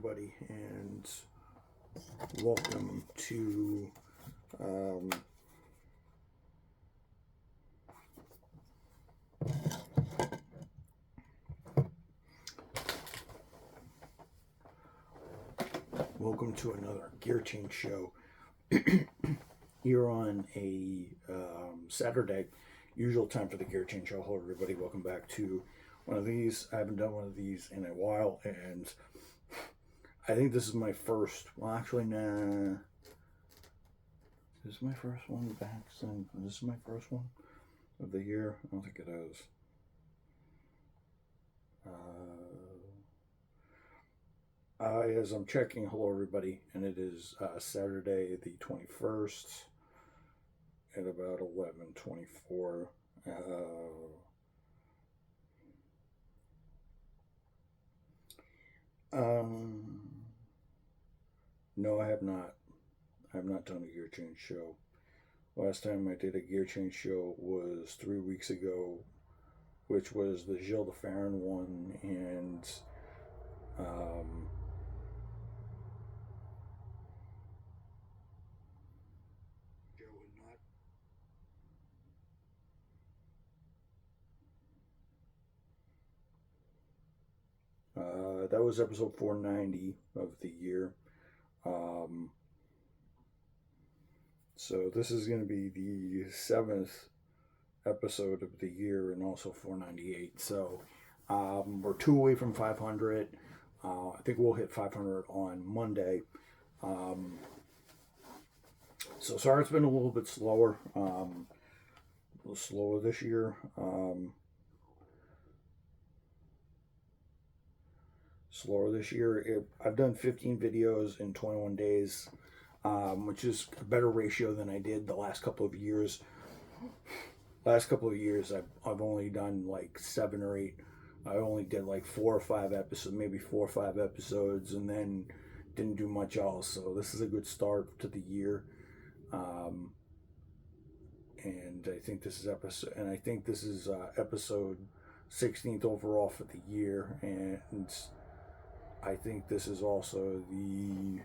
everybody, and welcome to another gear change show here on a Saturday, usual time for the gear change show. Hello everybody, welcome back to one of these. I haven't done one of these in a while, and I think this is my first, well actually nah, this is my first one back, so this is my first one of the year. I don't think it is. As I'm checking, hello everybody, and it is Saturday the 21st at about 11:24. No, I have not. I have not done a gear change show. Last time I did a gear change show was 3 weeks ago, which was the Gilles de Ferran one, and that was episode 490 of the year. So this is going to be the 7th episode of the year, and also 498. So we're 2 away from 500. I think we'll hit 500 on Monday. So sorry it's been a little bit slower. A little slower this year. I've done 15 videos in 21 days, which is a better ratio than I did the last couple of years. I've only done like 7 or 8. I only did like 4 or 5 episodes, maybe 4 or 5 episodes, and then didn't do much else. So this is a good start to the year. And I think this is episode 16th overall for the year, and I think this is also the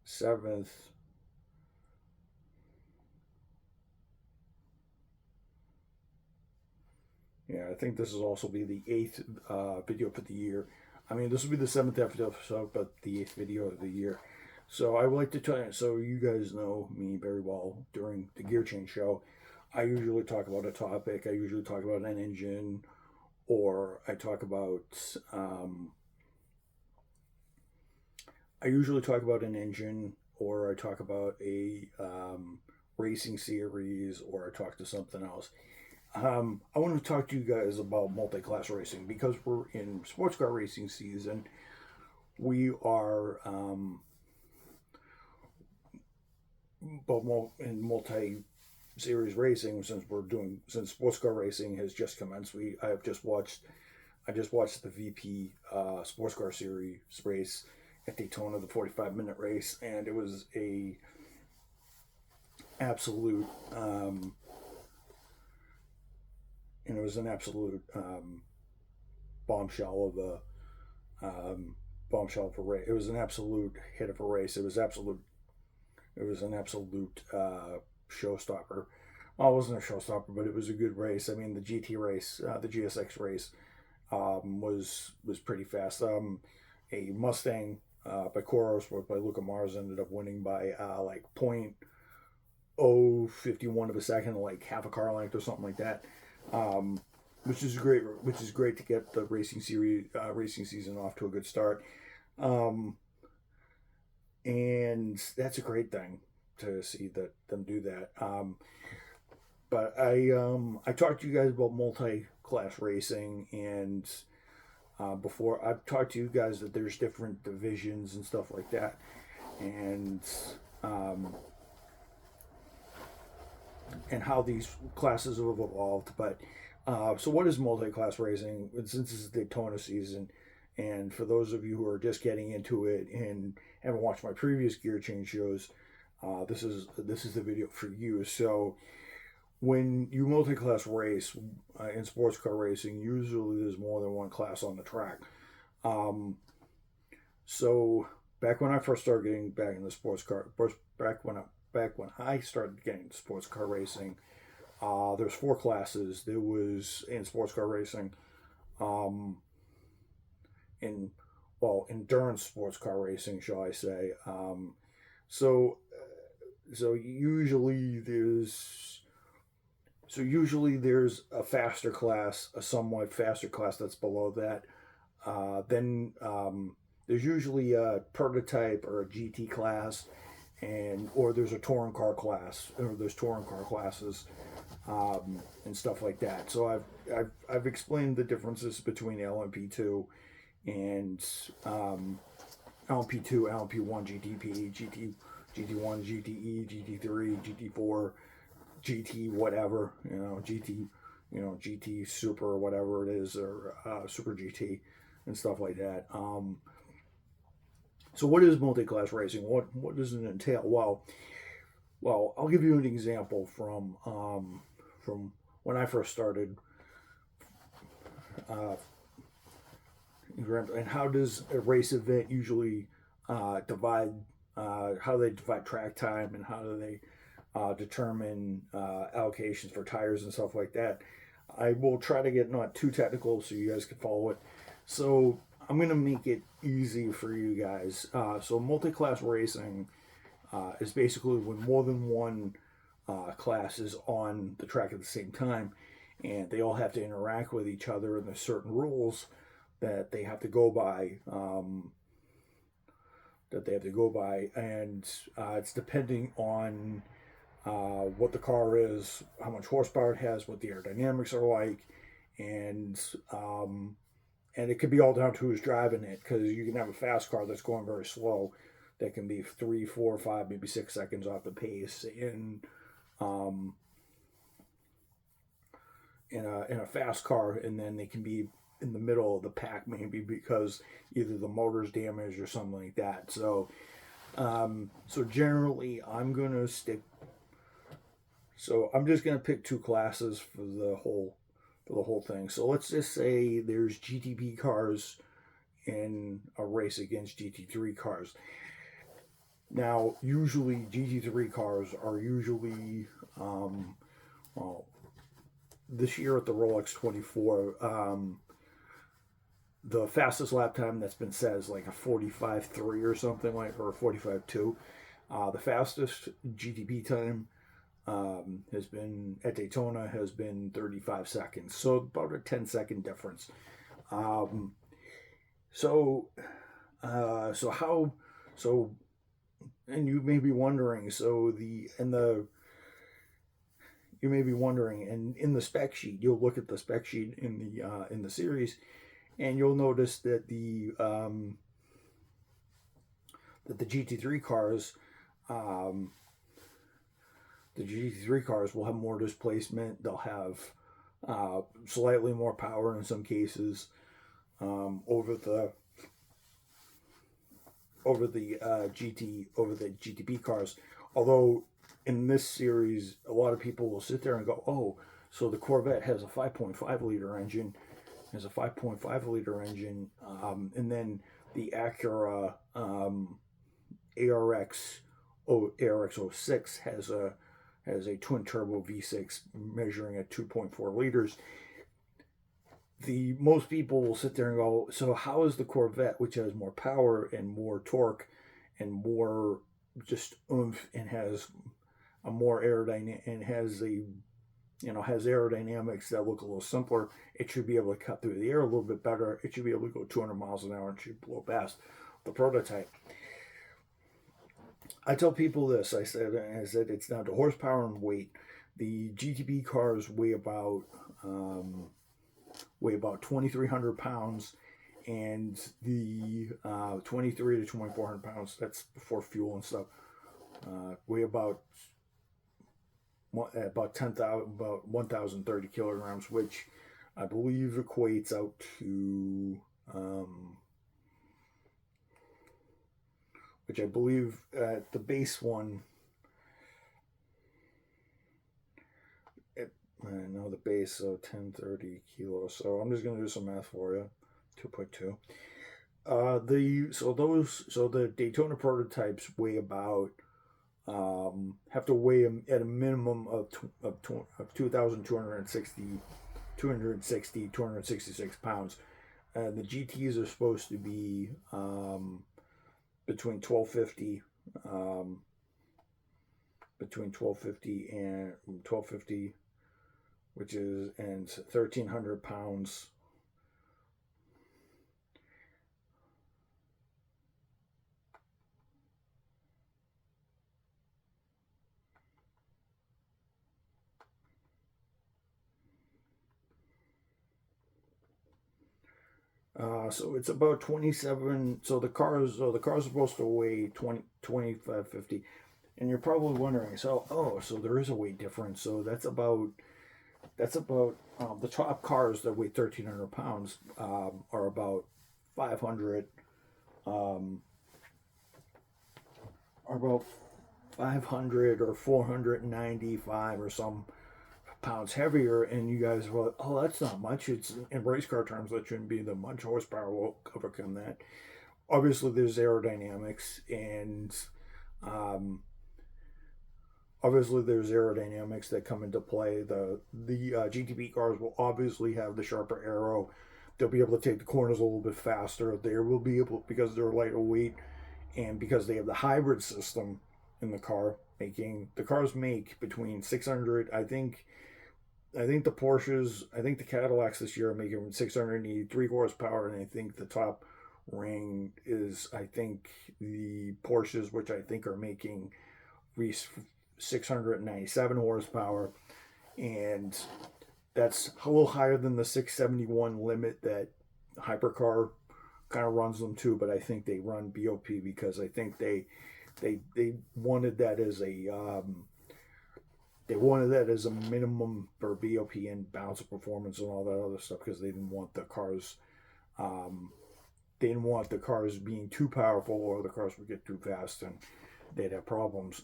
7th. Yeah, I think this will also be the 8th video for the year. I mean, this will be the 7th episode, but the 8th video of the year. So I would like to tell you, so you guys know me very well, during the gear change show, I usually talk about a topic. I usually talk about an engine, or I talk about, or I talk about a racing series, or I talk to something else. I want to talk to you guys about multi-class racing, because we're in sports car racing season. We are in multi-series racing, since sports car racing has just commenced. I just watched the VP sports car series race at Daytona, the 45-minute race, and it was a absolute bombshell of a race. It was an absolute hit of a race. It was an absolute showstopper. Well, it wasn't a showstopper, but it was a good race. I mean, the GT race, the GSX race, was pretty fast. A Mustang by Coros, by Luca Mars, ended up winning by like 0.051 of a second, like half a car length or something like that. Which is great to get the racing season off to a good start. And that's a great thing to see them do that. But I talked to you guys about multi-class racing, and before I've talked to you guys that there's different divisions and stuff like that, and how these classes have evolved. But so what is multi-class racing? Since this is Daytona season, and for those of you who are just getting into it and haven't watched my previous gear change shows, this is the video for you. So when you multi-class race in sports car racing, usually there's more than one class on the track. Um, so back when I first started getting back into sports car, back when I started getting into sports car racing, there's four classes. There was in sports car racing, um, in endurance sports car racing, shall I say? So so usually there's a faster class, a somewhat faster class that's below that. Then there's usually a prototype or a GT class, and or there's a touring car class, or there's touring car classes, and stuff like that. So I've explained the differences between LMP2 and LMP2, LMP1, GTP, GT1, GTE, GT3, GT4, GT whatever, GT Super or whatever it is, or Super GT and stuff like that. So what is multi-class racing? What does it entail? Well, I'll give you an example from when I first started. And how does a race event usually divide? How do they divide track time, and how do they determine allocations for tires and stuff like that? I will try to get not too technical so you guys can follow it. So I'm going to make it easy for you guys. So multi-class racing is basically when more than one class is on the track at the same time, and they all have to interact with each other, and there's certain rules that they have to go by. And it's depending on what the car is, how much horsepower it has, what the aerodynamics are like, and it could be all down to who's driving it, because you can have a fast car that's going very slow that can be 3, 4, 5, maybe 6 seconds off the pace in a fast car, and then they can be in the middle of the pack maybe because either the motor's damaged or something like that. So generally I'm just gonna pick two classes for the whole thing. So let's just say there's GTP cars in a race against GT3 cars. Now, usually GT3 cars are usually, this year at the Rolex 24, the fastest lap time that's been set is like a 45.3 or something like, or 45.2. The fastest GTP time has been at Daytona has been 35 seconds, so about a 10-second difference. And you may be wondering, and in the spec sheet, you'll look at the spec sheet in the series, and you'll notice that the GT3 cars, will have more displacement. They'll have slightly more power in some cases over the GTP cars. Although in this series, a lot of people will sit there and go, "Oh, so the Corvette has a 5.5 liter engine." And then the Acura ARX06 has a twin turbo V6 measuring at 2.4 liters. Most people will sit there and go, so how is the Corvette, which has more power and more torque and more just oomph and has a more aerodynamic and has aerodynamics that look a little simpler, it should be able to cut through the air a little bit better. It should be able to go 200 miles an hour and should blow past the prototype. I tell people this. I said it's down to horsepower and weight. The GTP cars weigh about 2,300 pounds, and the 2,300 to 2,400 pounds, that's before fuel and stuff, weigh about 1,030 kilograms, which I believe equates out to which I believe the base one And now the base, so 1030 kilos. So I'm just gonna do some math for you. 2.2. So the Daytona prototypes weigh about have to weigh at a minimum of 2,266 pounds. And the GTs are supposed to be between 1250 and 1250, which is, and 1,300 pounds. So it's about 27. So the cars are supposed to weigh 2550, and you're probably wondering. So there is a weight difference. So that's about the top cars that weigh 1,300 pounds are about 500 are about 500 or 495 or some pounds heavier, and you guys are like, oh, that's not much. It's in race car terms, that shouldn't be that much. Horsepower will overcome that. Obviously, there's aerodynamics, and that come into play. The GTP cars will obviously have the sharper arrow. They'll be able to take the corners a little bit faster. They will be able, because they're lighter weight, and because they have the hybrid system in the car, the cars make between 600. I think the Porsches, I think the Cadillacs this year are making 683 horsepower, and I think the top ring is, I think the Porsches, which I think are making 697 horsepower, and that's a little higher than the 671 limit that Hypercar kind of runs them to, but I think they run BOP because I think they wanted that as a minimum for BOP and balance of performance and all that other stuff, because they didn't want the cars being too powerful, or the cars would get too fast and they'd have problems.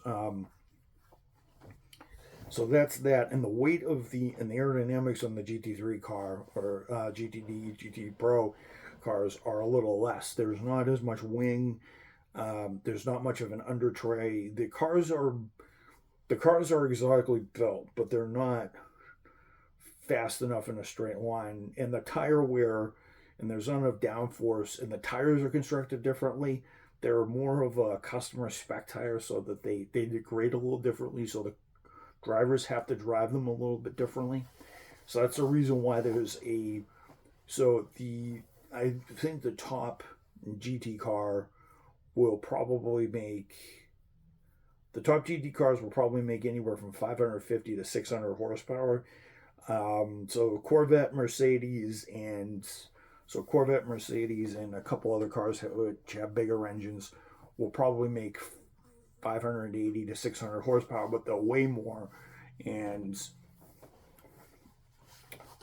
So that's that, and the weight of the aerodynamics on the GT3 car, or GTD, GT Pro cars, are a little less. There's not as much wing. There's not much of an under tray. The cars are exotically built, but they're not fast enough in a straight line. And the tire wear, and there's not enough downforce, and the tires are constructed differently. They're more of a customer spec tire, so that they degrade a little differently, so the drivers have to drive them a little bit differently. So that's the reason why I think the top GT car will probably make, the top GT cars will probably make anywhere from 550 to 600 horsepower. So Corvette, Mercedes, and a couple other cars which have bigger engines will probably make 580 to 600 horsepower, but they'll weigh more. And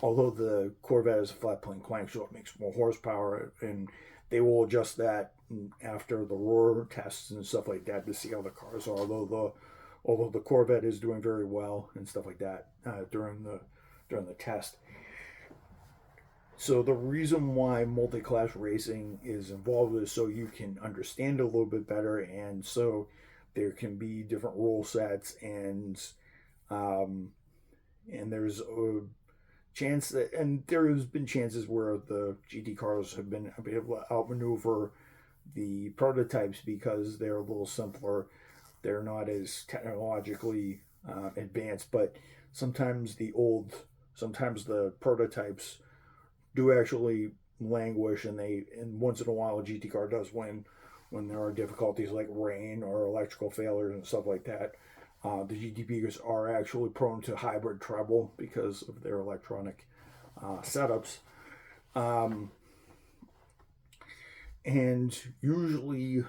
although the Corvette is a flat plane crank, so it makes more horsepower, and they will adjust that after the roar tests and stuff like that to see how the cars are. Although the Corvette is doing very well and stuff like that during the test. So the reason why multi-class racing is involved is so you can understand it a little bit better, and so there can be different rule sets, and there's a chance that, and there has been chances where the GT cars have been able to outmaneuver the prototypes because they're a little simpler. They're not as technologically advanced, but sometimes the prototypes do actually languish, and once in a while a GT car does win when there are difficulties like rain or electrical failures and stuff like that. The GTPs are actually prone to hybrid treble because of their electronic setups. And usually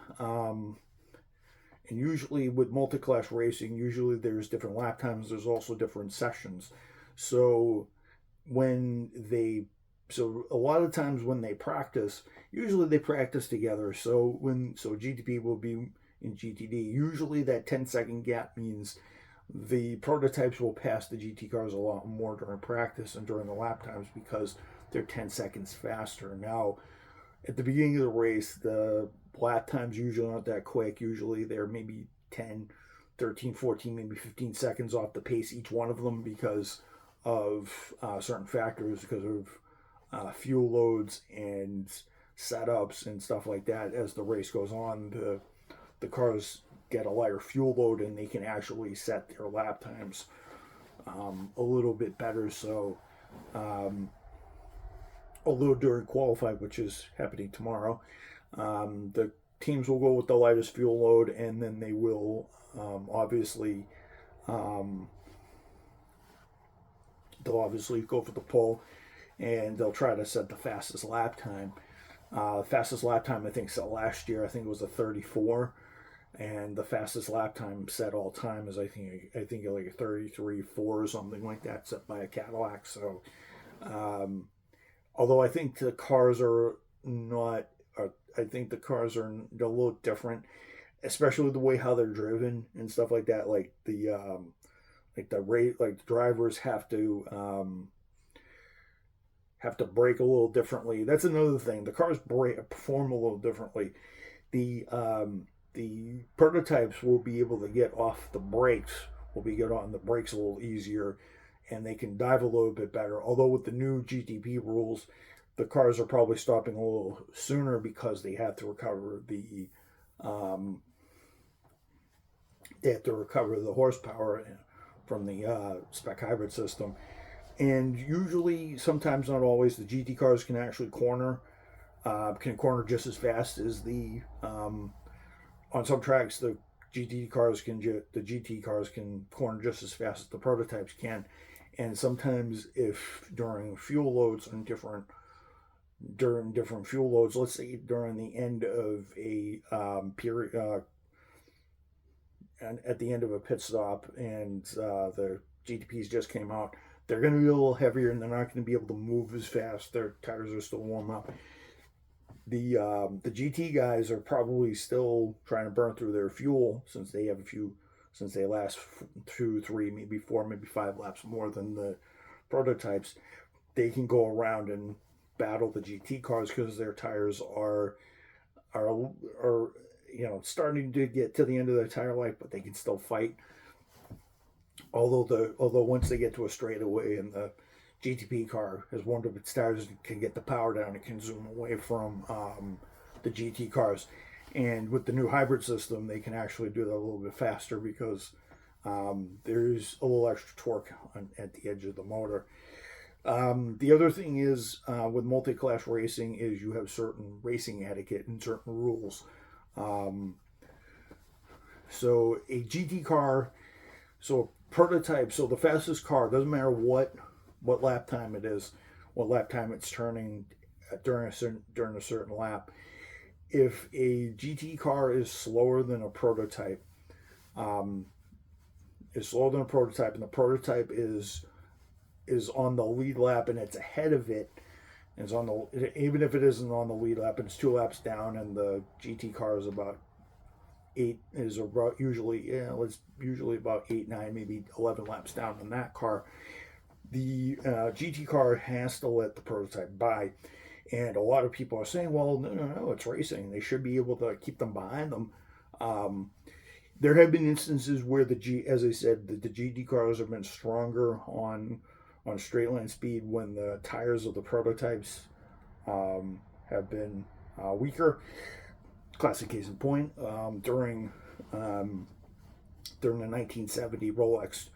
with multi-class racing, usually there's different lap times. There's also different sessions. So a lot of times when they practice, usually they practice together. So GTP will be in GTD. Usually that 10-second gap means the prototypes will pass the GT cars a lot more during practice and during the lap times because they're 10 seconds faster. Now, at the beginning of the race, the lap times usually aren't that quick. Usually they're maybe 10, 13, 14, maybe 15 seconds off the pace, each one of them, because of certain factors, because of fuel loads and setups and stuff like that. As the race goes on, the cars get a lighter fuel load and they can actually set their lap times a little bit better. So although during qualify, which is happening tomorrow, the teams will go with the lightest fuel load, and then they will obviously they'll obviously go for the pole, and they'll try to set the fastest lap time. Fastest lap time, I think, set last year, I think it was a 34, and the fastest lap time set all time is I think like a 33.4 or something like that, set by a Cadillac. So although I think the cars are not, I think the cars are a little different, especially the way how they're driven and stuff like that. Like the drivers have to brake a little differently. That's another thing. The cars perform a little differently. The prototypes will be able to get off the brakes. Will be get on the brakes a little easier, and they can dive a little bit better. Although with the new GTP rules, the cars are probably stopping a little sooner because they have to recover the horsepower from the spec hybrid system. And usually, sometimes not always, the GT cars can actually corner just as fast as the on some tracks the GT cars can corner just as fast as the prototypes can. And sometimes, if during fuel loads and during different fuel loads, let's say during the end of a period, and at the end of a pit stop, and the GTPs just came out, they're going to be a little heavier, and they're not going to be able to move as fast. Their tires are still warm up. The GT guys are probably still trying to burn through their fuel since they last 2, 3, maybe 4, maybe 5 laps more than the prototypes. They can go around and battle the GT cars because their tires are starting to get to the end of their tire life, but they can still fight. Although once they get to a straightaway and the GTP car has warmed up its tires and can get the power down, it can zoom away from the GT cars. And with the new hybrid system, they can actually do that a little bit faster because there's a little extra torque at the edge of the motor. The other thing is with multi-class racing is you have certain racing etiquette and certain rules. So a GT car, so prototype, so the fastest car, doesn't matter what lap time it is, what lap time it's turning during a certain lap. If a GT car is slower than a prototype, and the prototype is on the lead lap and it's ahead of it, even if it isn't on the lead lap and it's 2 laps down, and the GT car is usually about 8, 9, maybe 11 laps down on that car, the GT car has to let the prototype by. And a lot of people are saying, well, no, it's racing. They should be able to keep them behind them. There have been instances where as I said, the GT cars have been stronger on straight line speed when the tires of the prototypes have been weaker. Classic case in point, during the 1970 Rolex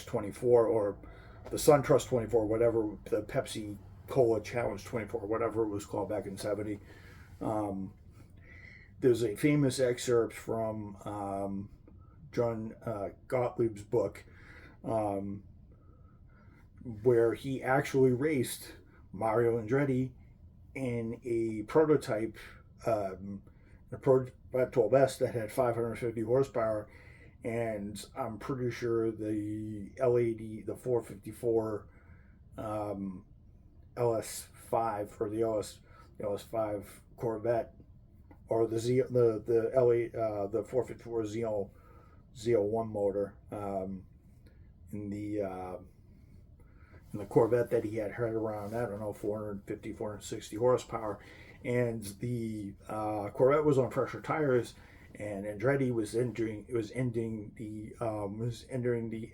24 or the SunTrust 24, whatever, the Pepsi Cola Challenge 24, whatever it was called back in 70. There's a famous excerpt from John Gottlieb's book where he actually raced Mario Andretti in a prototype, a prototype 12S that had 550 horsepower, and I'm pretty sure the L80, the 454 LS5 or the LS5 Corvette, or the 454 Xeon Z01 motor in the Corvette that he had around, I don't know, 450, 460 horsepower. And the Corvette was on pressure tires, and Andretti was entering the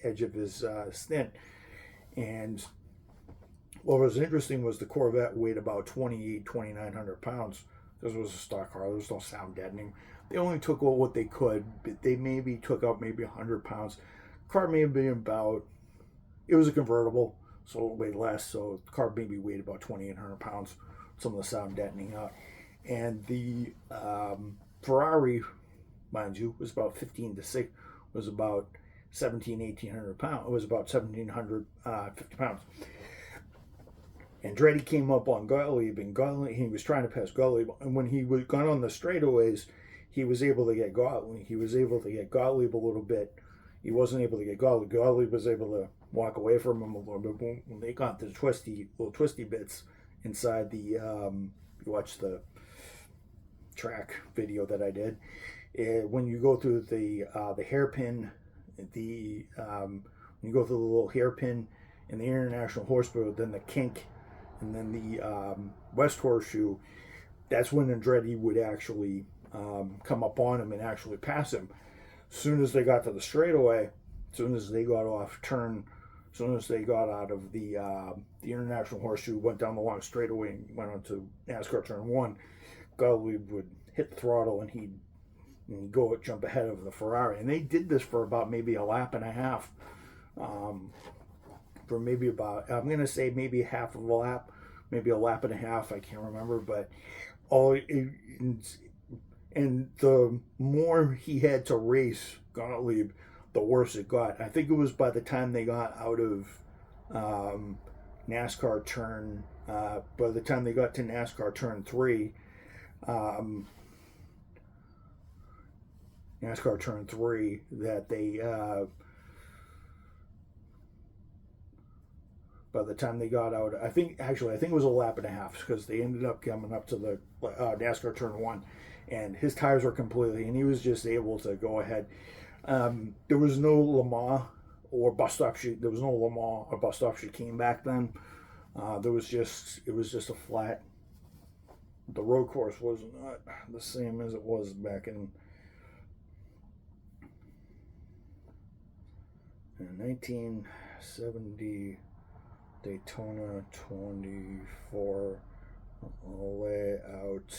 edge of his stint. And what was interesting was the Corvette weighed about 2,900 pounds. This was a stock car. There was no sound deadening. They only took out what they could, but they maybe took out maybe 100 pounds. The car may have been about, it was a convertible, so it weighed less. So the car maybe weighed about 2,800 pounds. Some of the sound deadening out. And the Ferrari, mind you, was about 15 to 6, was about 1,800 pounds. It was about 1,750 pounds. Andretti came up on Gottlieb, and he was trying to pass Gottlieb. And when he got on the straightaways, he was able to get Gottlieb. He was able to get Gottlieb a little bit. He wasn't able to get Gottlieb. Gottlieb was able to walk away from him a little bit. When they got the little twisty bits inside the, you watch the track video that I did. When you go through the hairpin, when you go through the little hairpin in the International Horseshoe, then the kink, and then the West Horseshoe, that's when Andretti would actually come up on him and actually pass him. As soon as they got to the straightaway, as soon as they got off turn, as soon as they got out of the International Horseshoe, went down the long straightaway and went on to NASCAR turn 1, Gottlieb would hit the throttle and he'd go jump ahead of the Ferrari. And they did this for about maybe a lap and a half. For maybe about, I'm going to say maybe half of a lap, maybe a lap and a half, I can't remember, but and the more he had to race Gottlieb, the worse it got. I think it was by the time they got out of NASCAR turn, by the time they got to NASCAR turn 3, NASCAR turn 3, that they, by the time they got out, I think it was a lap and a half, because they ended up coming up to the NASCAR turn 1, and his tires were completely, and he was just able to go ahead. There was no Le Mans or bus stop chicane. There was no Le Mans or bus stop chicane back then. It was just a flat. The road course was not the same as it was back in 1970. Daytona 24 layout.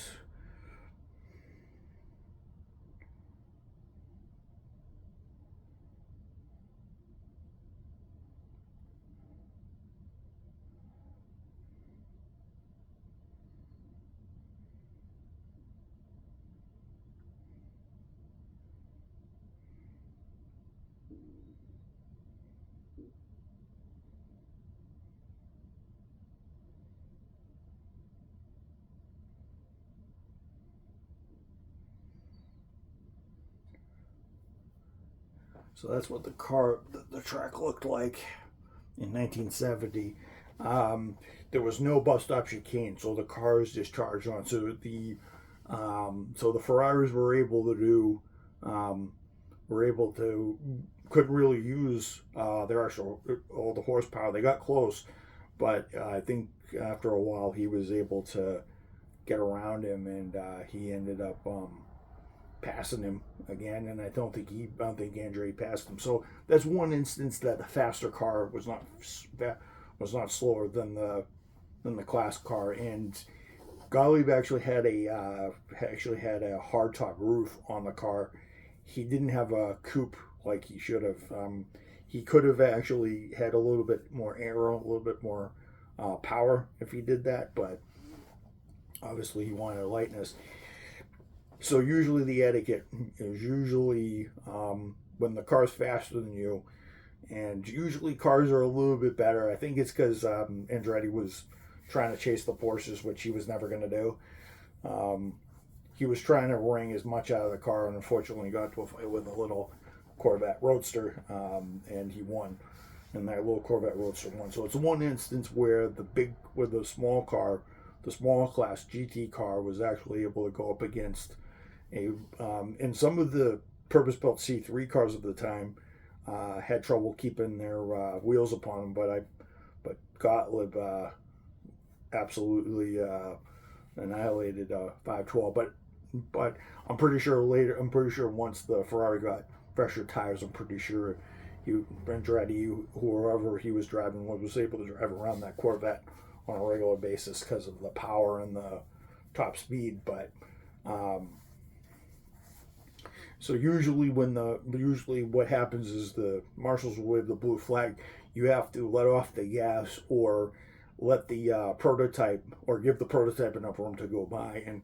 So that's what the track looked like in 1970. There was no bus stop chicane, so the cars just charged on. So the Ferraris were able to couldn't really use their actual all the horsepower. They got close, but I think after a while he was able to get around him, and he ended up passing him again, and I don't think Andretti passed him. So that's one instance that the faster car was not slower than the class car. And Gottlieb actually had a hardtop roof on the car. He didn't have a coupe like he should have. He could have actually had a little bit more aero, a little bit more power if he did that, but obviously he wanted lightness. So usually the etiquette is when the car's faster than you, and usually cars are a little bit better. I think it's because Andretti was trying to chase the Porsches, which he was never going to do. He was trying to wring as much out of the car, and unfortunately got to a fight with a little Corvette Roadster, and he won. And that little Corvette Roadster won. So it's one instance where the small car, the small class GT car, was actually able to go up against and some of the purpose-built C3 cars at the time had trouble keeping their wheels upon them, but Gottlieb absolutely annihilated 512. But I'm pretty sure once the Ferrari got fresher tires, I'm pretty sure Andretti, whoever he was driving, was able to drive around that Corvette on a regular basis because of the power and the top speed. But so usually what happens is the marshals will wave the blue flag. You have to let off the gas or let the prototype, or give the prototype enough room to go by and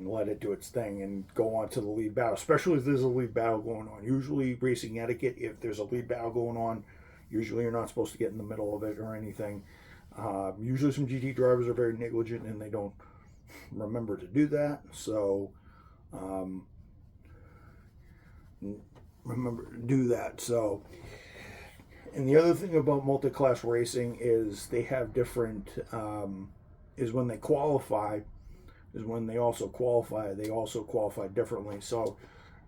let it do its thing and go on to the lead battle, especially if there's a lead battle going on. Usually racing etiquette, if there's a lead battle going on, usually you're not supposed to get in the middle of it or anything. Usually some GT drivers are very negligent and they don't remember to do that. So remember to do that. So, and the other thing about multi-class racing is they have different, is when they qualify, they also qualify differently. So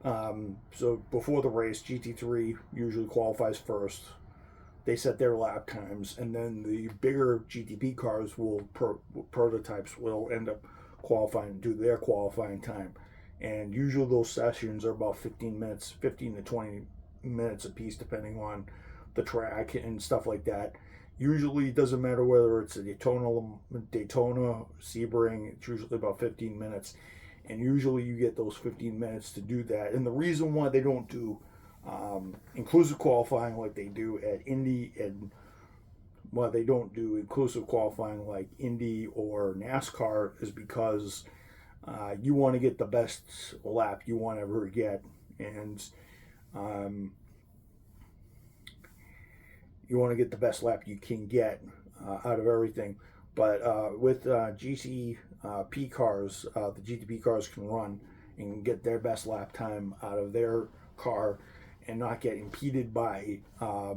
so before the race, GT3 usually qualifies first. They set their lap times, and then the bigger GTP cars prototypes will end up qualifying, do their qualifying time. And usually those sessions are about 15 to 20 minutes a piece, depending on the track and stuff like that. Usually it doesn't matter whether it's a Daytona, Sebring, it's usually about 15 minutes. And usually you get those 15 minutes to do that. And the reason why they don't do inclusive qualifying like they do at Indy, and why they don't do inclusive qualifying like Indy or NASCAR, is because you want to get the best lap you want to ever get. And you want to get the best lap you can get out of everything. But with GTP cars, the GTP cars can run and get their best lap time out of their car and not get impeded by a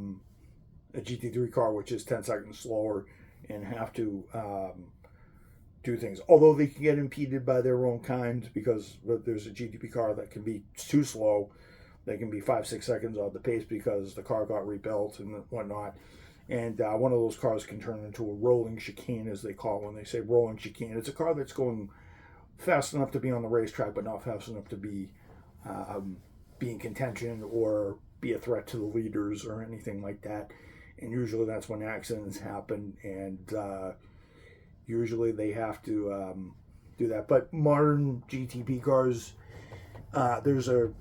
GT3 car, which is 10 seconds slower, and have to do things. Although they can get impeded by their own kind, because there's a GTP car that can be too slow. They can be 5-6 seconds off the pace because the car got rebuilt and whatnot. And one of those cars can turn into a rolling chicane, as they call it when they say rolling chicane. It's a car that's going fast enough to be on the racetrack, but not fast enough to be in contention or be a threat to the leaders or anything like that. And usually that's when accidents happen, and usually they have to do that. But modern GTP cars, there's a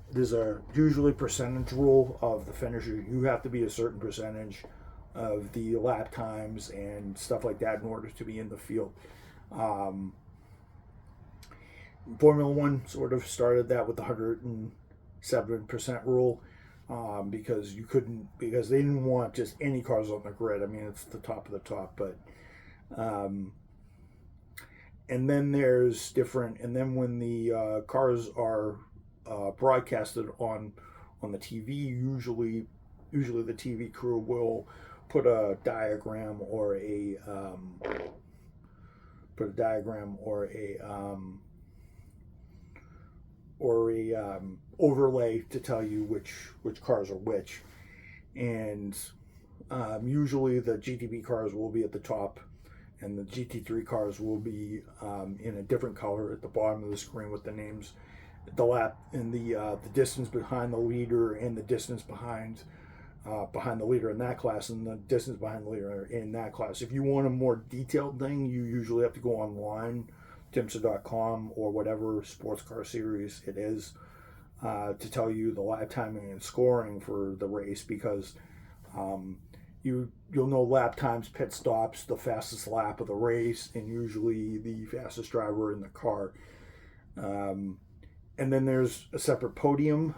usually percentage rule of the finisher. You have to be a certain percentage of the lap times and stuff like that in order to be in the field. Formula One sort of started that with the 107% rule, because they didn't want just any cars on the grid. I mean, it's the top of the top, but and then there's different. And then when the cars are broadcasted on the TV, usually the TV crew will put a diagram or a overlay to tell you which cars are which. And usually the GTP cars will be at the top, and the GT3 cars will be in a different color at the bottom of the screen with the names, the lap, and the distance behind the leader, and the distance behind the leader in that class, and the distance behind the leader in that class. If you want a more detailed thing, you usually have to go online, timsa.com or whatever sports car series it is, to tell you the lap timing and scoring for the race, because you'll know lap times, pit stops, the fastest lap of the race, and usually the fastest driver in the car. And then there's a separate podium.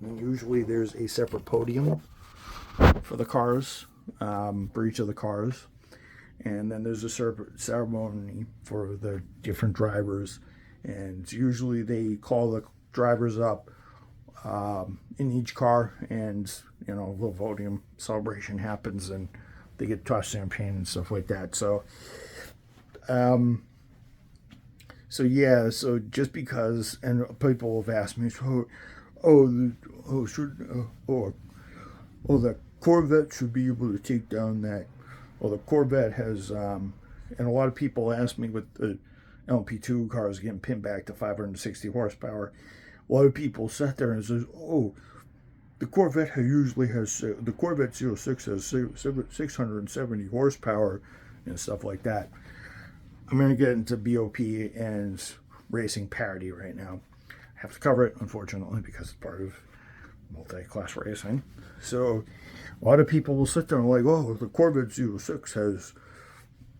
And usually there's a separate podium for the cars, for each of the cars. And then there's a ceremony for the different drivers. And usually they call the drivers up in each car, and a little podium celebration happens, and they get tossed champagne and stuff like that. So so just because, and people have asked me, so that Corvette should be able to take down that. Well, the Corvette has, and a lot of people ask me with the LMP2 cars getting pinned back to 560 horsepower. A lot of people sat there and says, "Oh, the Corvette usually has the Corvette 06 has 670 horsepower and stuff like that." I'm going to get into BOP and racing parity right now. I have to cover it, unfortunately, because it's part of multi-class racing. So a lot of people will sit there and like, "Oh, the Corvette Z06 has,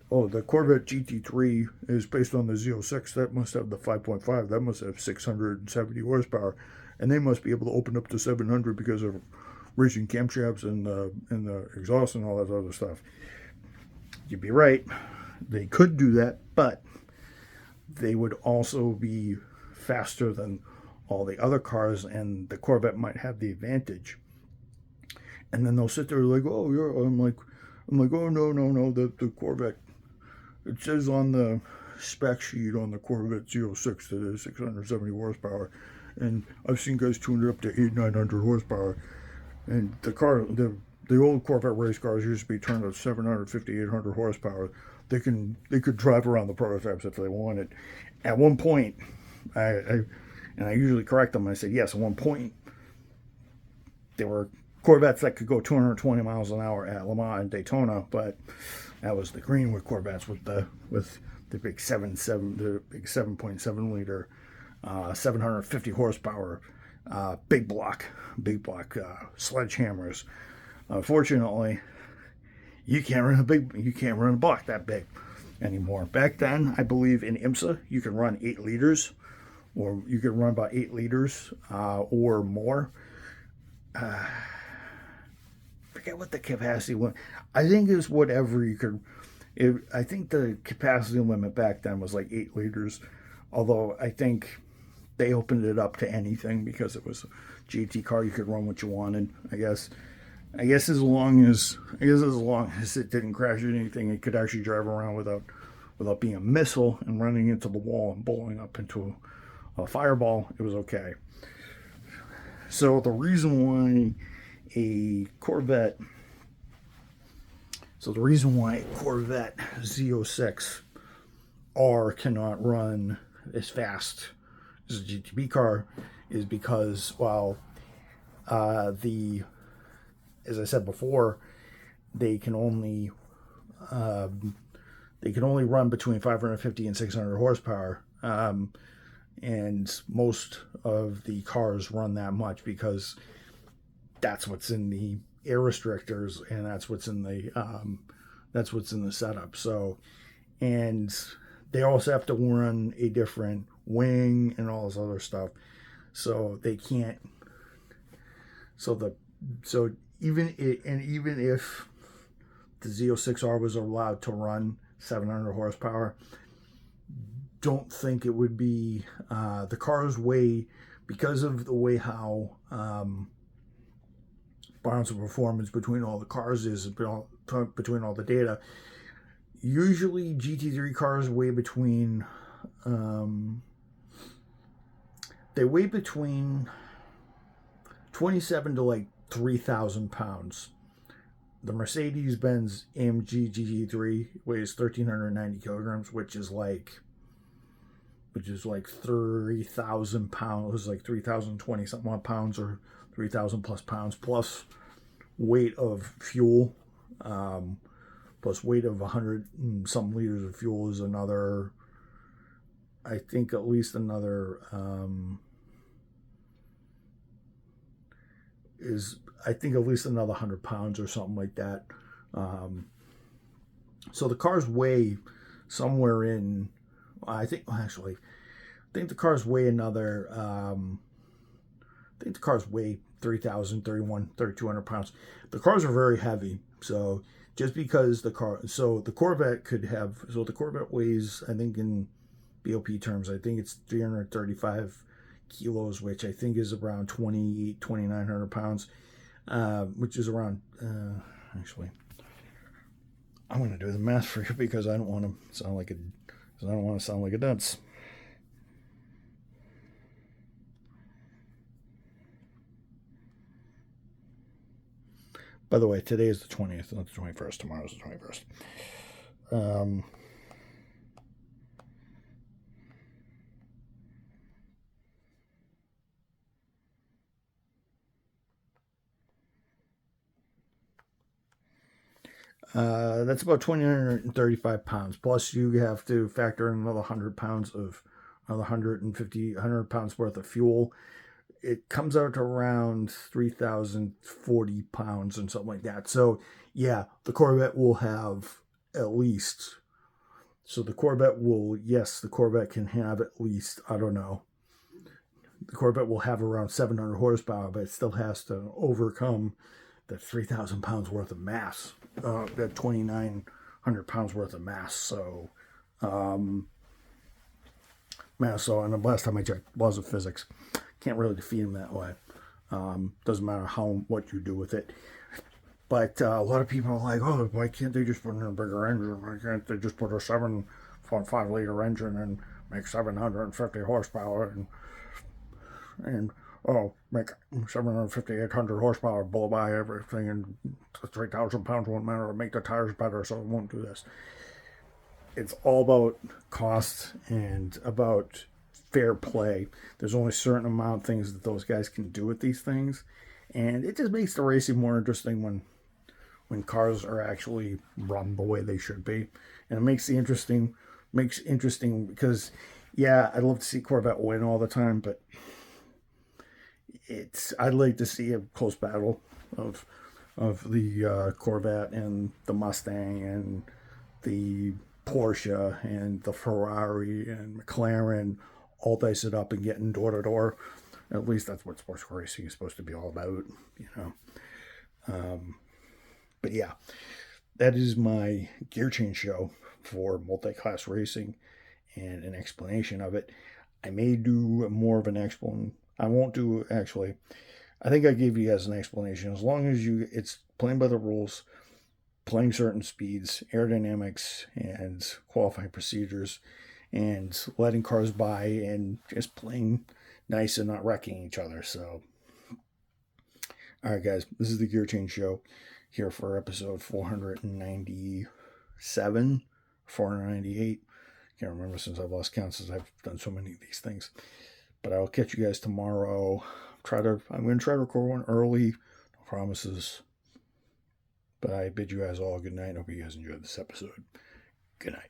the Corvette GT3 is based on the Z06. That must have the 5.5. That must have 670 horsepower, and they must be able to open up to 700 because of racing camshafts and the exhaust and all that other stuff." You'd be right. They could do that, but they would also be faster than all the other cars, and the Corvette might have the advantage. And then they'll sit there like, "Oh, I'm like, "Oh, no, the Corvette, it says on the spec sheet on the Corvette 06 that is 670 horsepower, and I've seen guys tune it up to 800-900 horsepower, and the old Corvette race cars used to be turned at 750-800 horsepower. They could drive around the prototypes if they wanted." At one point, I usually correct them. I say, yes, at one point there were Corvettes that could go 220 miles an hour at Le Mans and Daytona, but that was the Greenwood Corvettes with the big 7.7 liter, 750 horsepower, big block sledgehammers. Unfortunately, you can't run a block that big anymore. Back then, I believe in IMSA, you could run 8 liters, or you could run about 8 liters or more. Forget what the capacity was. I think it was whatever you could. I think the capacity limit back then was like 8 liters, although I think they opened it up to anything because it was a GT car. You could run what you wanted, I guess as long as it didn't crash or anything, it could actually drive around without being a missile and running into the wall and blowing up into a fireball. It was okay. So the reason why a Corvette Z06 R cannot run as fast as a GTB car is because as I said before, they can only run between 550 and 600 horsepower, and most of the cars run that much because that's what's in the air restrictors and that's what's in the setup. So, and they also have to run a different wing and all this other stuff, so they can't. Even if the Z06R was allowed to run 700 horsepower, don't think it would be the cars weigh, because of the way how balance of performance between all the cars is, between all the data. Usually GT3 cars weigh between 27 to like 3,000 pounds. The Mercedes-Benz AMG GT3 weighs 1,390 kilograms, which is like 3,000 pounds, like 3,020 something odd pounds, or 3,000 plus pounds, plus weight of fuel, plus weight of 100 and some liters of fuel is another, I think at least another, at least another 100 pounds or something like that. So the cars weigh somewhere in, I think the cars weigh another, I think the cars weigh 3,000, 3,200 pounds. The cars are very heavy. So just because the Corvette weighs, I think in BOP terms, I think it's 335 kilos, which I think is around 2,900 pounds, which is around, actually, I'm going to do the math for you because I don't want to sound like a dunce. By the way, today is the 20th, not the 21st. Tomorrow's the 21st. That's about 2,935 pounds. Plus, you have to factor in another 100 pounds of another 100 pounds worth of fuel. It comes out to around 3,040 pounds and something like that. So, yeah, the Corvette will have at least. So the Corvette will, yes, the Corvette can have at least, I don't know. The Corvette will have around 700 horsepower, but it still has to overcome that 3,000 pounds worth of mass, that 2,900 pounds worth of mass. So, and the last time I checked, laws of physics, can't really defeat them that way. Doesn't matter what you do with it. But a lot of people are like, oh, why can't they just put in a bigger engine? Why can't they just put a 7.5 liter engine and make 750 horsepower and make 750, 800 horsepower, blow by everything, and 3,000 pounds won't matter, or make the tires better, so it won't do this. It's all about cost and about fair play. There's only a certain amount of things that those guys can do with these things, and it just makes the racing more interesting when cars are actually run the way they should be. And it makes interesting because, yeah, I'd love to see Corvette win all the time, but I'd like to see a close battle of the Corvette and the Mustang and the Porsche and the Ferrari and McLaren all dice it up and getting door to door. At least that's what sports car racing is supposed to be all about, you know. But yeah, that is my gear change show for multi-class racing and an explanation of it. I may do more of an explanation. I won't do, actually. I think I gave you guys an explanation. As long as it's playing by the rules, playing certain speeds, aerodynamics, and qualifying procedures, and letting cars by and just playing nice and not wrecking each other. So, all right, guys, this is the Gear Change Show here for episode 497, 498. Can't remember since I've lost count, since I've done so many of these things. But I'll catch you guys tomorrow. I'm going to try to record one early. No promises. But I bid you guys all a good night. Hope you guys enjoyed this episode. Good night.